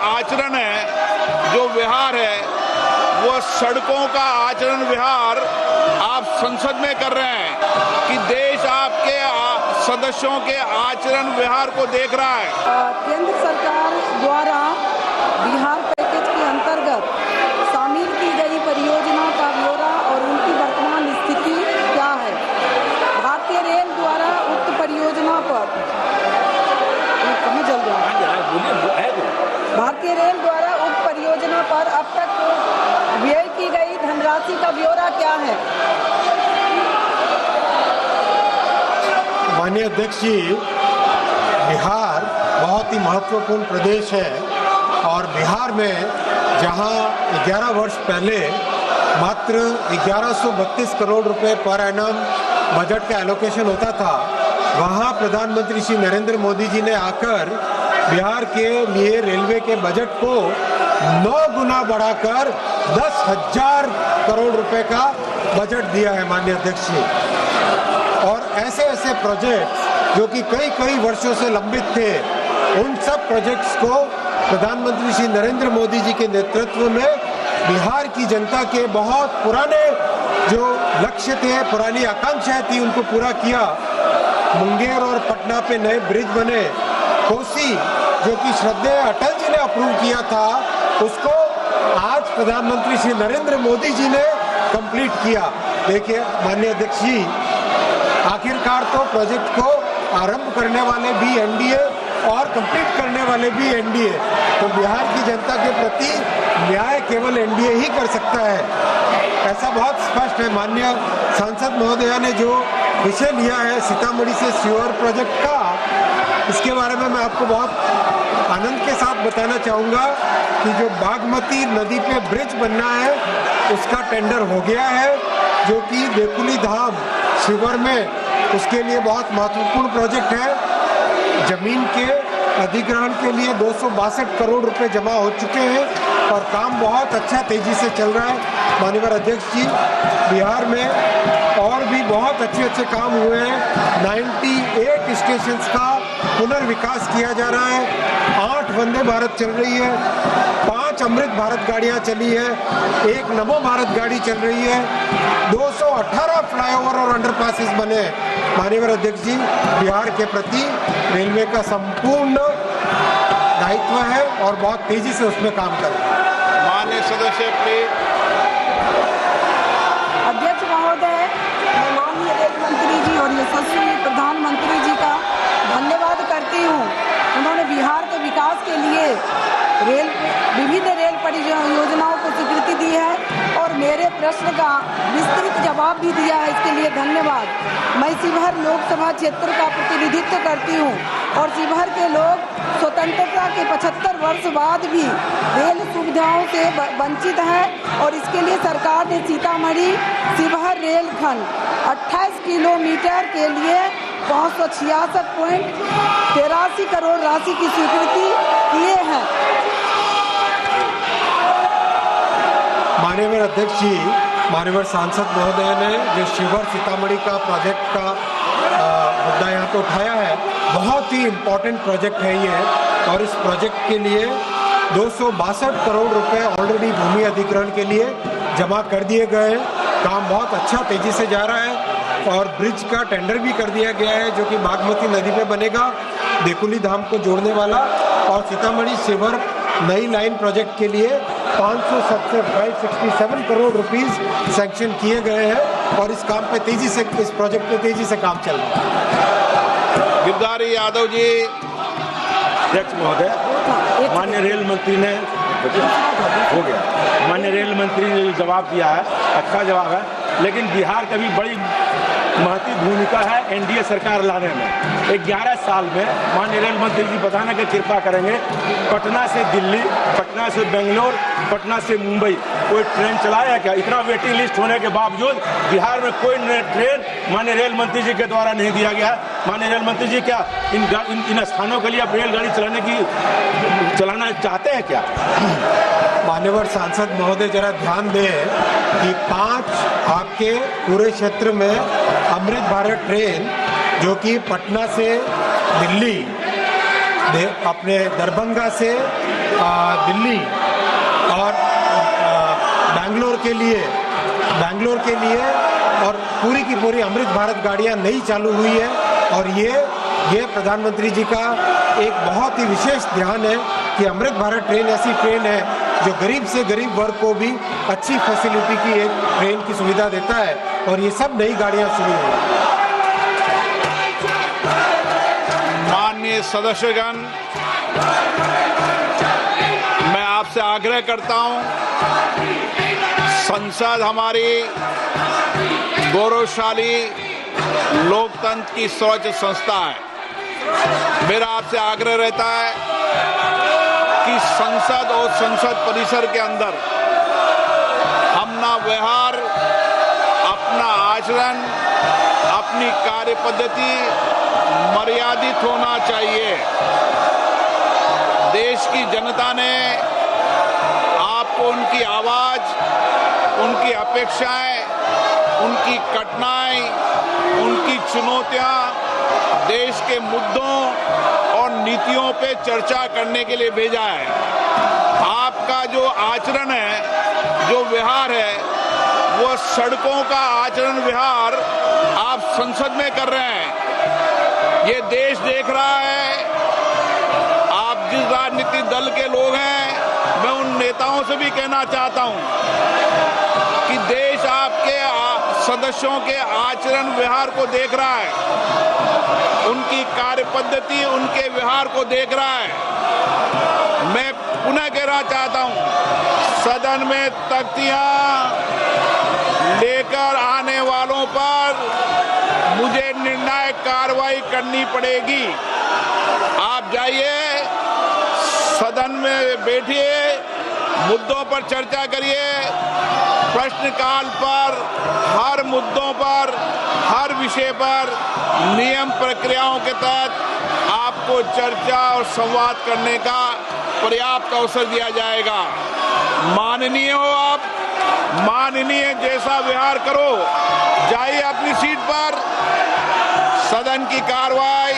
आचरण है, जो व्यवहार है, वो सड़कों का आचरण व्यवहार आप संसद में कर रहे हैं कि देश आपके सदस्यों के आचरण व्यवहार को देख रहा है। केंद्र सरकार द्वारा बिहार पैकेज के अंतर्गत शामिल की गई परियोजना का ब्यौरा और उनकी वर्तमान स्थिति क्या है? भारतीय रेल द्वारा उक्त परियोजना पर भारतीय रेल द्वारा उक्त परियोजना पर अब तक व्यय की गई धनराशि का ब्यौरा क्या है? माननीय अध्यक्ष जी, बिहार बहुत ही महत्वपूर्ण प्रदेश है और बिहार में जहां 11 वर्ष पहले मात्र 1132 करोड़ रुपए पर एनम बजट का एलोकेशन होता था, वहां प्रधानमंत्री श्री नरेंद्र मोदी जी ने आकर बिहार के लिए रेलवे के बजट को 9 गुना बढ़ाकर 10,000 करोड़ रुपए का बजट दिया है माननीय अध्यक्ष जी। और ऐसे ऐसे प्रोजेक्ट्स जो कि कई वर्षों से लंबित थे, उन सब प्रोजेक्ट्स को प्रधानमंत्री श्री नरेंद्र मोदी जी के नेतृत्व में बिहार की जनता के बहुत पुराने जो लक्ष्य थे, पुरानी आकांक्षाएं थी, उनको पूरा किया। मुंगेर और पटना पे नए ब्रिज बने। कोसी जो कि श्रद्धेय अटल जी ने अप्रूव किया था, उसको आज प्रधानमंत्री श्री नरेंद्र मोदी जी ने कंप्लीट किया। देखिए माननीय अध्यक्ष जी, आखिरकार तो प्रोजेक्ट को आरंभ करने वाले भी एनडीए और कंप्लीट करने वाले भी एनडीए, तो बिहार की जनता के प्रति न्याय केवल एनडीए ही कर सकता है, ऐसा बहुत स्पष्ट है। माननीय सांसद महोदया ने जो विषय लिया है सीतामढ़ी से सीवर प्रोजेक्ट का, इसके बारे में मैं आपको बहुत आनंद के साथ बताना चाहूँगा कि जो बागमती नदी पे ब्रिज बनना है, उसका टेंडर हो गया है, जो कि देकुली धाम शिवर में, उसके लिए बहुत महत्वपूर्ण प्रोजेक्ट है। जमीन के अधिग्रहण के लिए 262 करोड़ रुपए जमा हो चुके हैं और काम बहुत अच्छा तेजी से चल रहा है। माननीय अध्यक्ष जी, बिहार में और भी बहुत अच्छे काम हुए हैं। 98 स्टेशंस का पुनर्विकास किया जा रहा है। 8 वंदे भारत चल रही है, 5 अमृत भारत गाड़ियां चली है, 1 नमो भारत गाड़ी चल रही है, 218 फ्लाईओवर और अंडरपासेस बने। माननीय अध्यक्ष जी, बिहार के प्रति रेलवे का संपूर्ण दायित्व है और बहुत तेजी से उसमें काम कर रहे हैं। माननीय सदस्य प्लीज। अध्यक्ष महोदय, मैं माननीय रेल मंत्री जी और यशस्वी प्रधानमंत्री जी का धन्यवाद करती हूँ। उन्होंने बिहार के विकास के लिए विभिन्न रेल परियोजनाओं को स्वीकृति दी है और मेरे प्रश्न का विस्तृत जवाब भी दिया है, इसके लिए धन्यवाद। मैं शिवहर लोकसभा क्षेत्र का प्रतिनिधित्व करती हूँ और शिवहर के लोग स्वतंत्रता के 75 वर्ष बाद भी रेल सुविधाओं से वंचित हैं और इसके लिए सरकार ने सीतामढ़ी शिवहर रेलखंड 28 किलोमीटर के लिए 566.83 करोड़ राशि की स्वीकृति किए हैं। माननीय अध्यक्ष जी, माननीय सांसद महोदय ने जो शिवहर सीतामढ़ी का प्रोजेक्ट का मुद्दा यहाँ पे उठाया है, बहुत ही इम्पोर्टेंट प्रोजेक्ट है ये, और इस प्रोजेक्ट के लिए 262 करोड़ रुपए ऑलरेडी भूमि अधिग्रहण के लिए जमा कर दिए गए हैं। काम बहुत अच्छा तेजी से जा रहा है और ब्रिज का टेंडर भी कर दिया गया है, जो कि बागमती नदी पे बनेगा, देकुली धाम को जोड़ने वाला, और सीतामढ़ी शिवहर नई लाइन प्रोजेक्ट के लिए 567 करोड़ रुपीस सैंक्शन किए गए हैं और इस काम पे तेजी से, इस प्रोजेक्ट पे तेजी से काम चल रहा है। गिरधारी यादव जी। अध्यक्ष महोदय, माननीय रेल मंत्री ने हो गया, माननीय रेल मंत्री ने जो जवाब दिया है अच्छा जवाब है, लेकिन बिहार का भी बड़ी महत्वपूर्ण भूमिका है एनडीए सरकार लाने में। 11 साल में माननीय रेल मंत्री जी बताने की कृपा करेंगे, पटना से दिल्ली, पटना से बेंगलोर, पटना से मुंबई कोई ट्रेन चलाया क्या? इतना वेटिंग लिस्ट होने के बावजूद बिहार में कोई ट्रेन माननीय रेल मंत्री जी के द्वारा नहीं दिया गया। माननीय रेल मंत्री जी क्या इन स्थानों के लिए आप रेलगाड़ी चलाना चाहते हैं क्या? मान्यवर सांसद महोदय, जरा ध्यान दें कि 5 आपके पूरे क्षेत्र में अमृत भारत ट्रेन, जो कि पटना से दिल्ली, अपने दरभंगा से दिल्ली और बैंगलोर के लिए और पूरी की पूरी अमृत भारत गाड़ियां नई चालू हुई है। और ये प्रधानमंत्री जी का एक बहुत ही विशेष ध्यान है कि अमृत भारत ट्रेन ऐसी ट्रेन है जो गरीब से गरीब वर्ग को भी अच्छी फैसिलिटी की एक ट्रेन की सुविधा देता है। और ये सब नई गाड़ियां शुरू हुई। माननीय सदस्यगण, मैं आपसे आग्रह करता हूं, संसद हमारी गौरवशाली लोकतंत्र की सर्वोच्च संस्था है। मेरा आपसे आग्रह रहता है कि संसद और संसद परिसर के अंदर अपना व्यवहार, अपना आचरण, अपनी कार्य पद्धति मर्यादित होना चाहिए। देश की जनता ने आपको उनकी आवाज, उनकी अपेक्षाएं, उनकी कठिनाई, उनकी चुनौतियां, देश के मुद्दों और नीतियों पे चर्चा करने के लिए भेजा है। आपका जो आचरण है, जो व्यवहार है, वो सड़कों का आचरण व्यवहार आप संसद में कर रहे हैं। ये देश देख रहा है। आप जिस राजनीतिक दल के लोग हैं, मैं उन नेताओं से भी कहना चाहता हूं कि देश आपके सदस्यों के आचरण व्यवहार को देख रहा है, उनकी कार्य पद्धति, उनके व्यवहार को देख रहा है। मैं पुनः कहना चाहता हूं, सदन में तख्तियां लेकर आने वालों पर मुझे निर्णायक कार्रवाई करनी पड़ेगी। आप जाइए, सदन में बैठिए, मुद्दों पर चर्चा करिए। प्रश्नकाल पर हर मुद्दों पर, हर विषय पर नियम प्रक्रियाओं के तहत आपको चर्चा और संवाद करने का पर्याप्त अवसर दिया जाएगा। माननीय हो आप, माननीय जैसा व्यवहार करो। जाइए अपनी सीट पर। सदन की कार्रवाई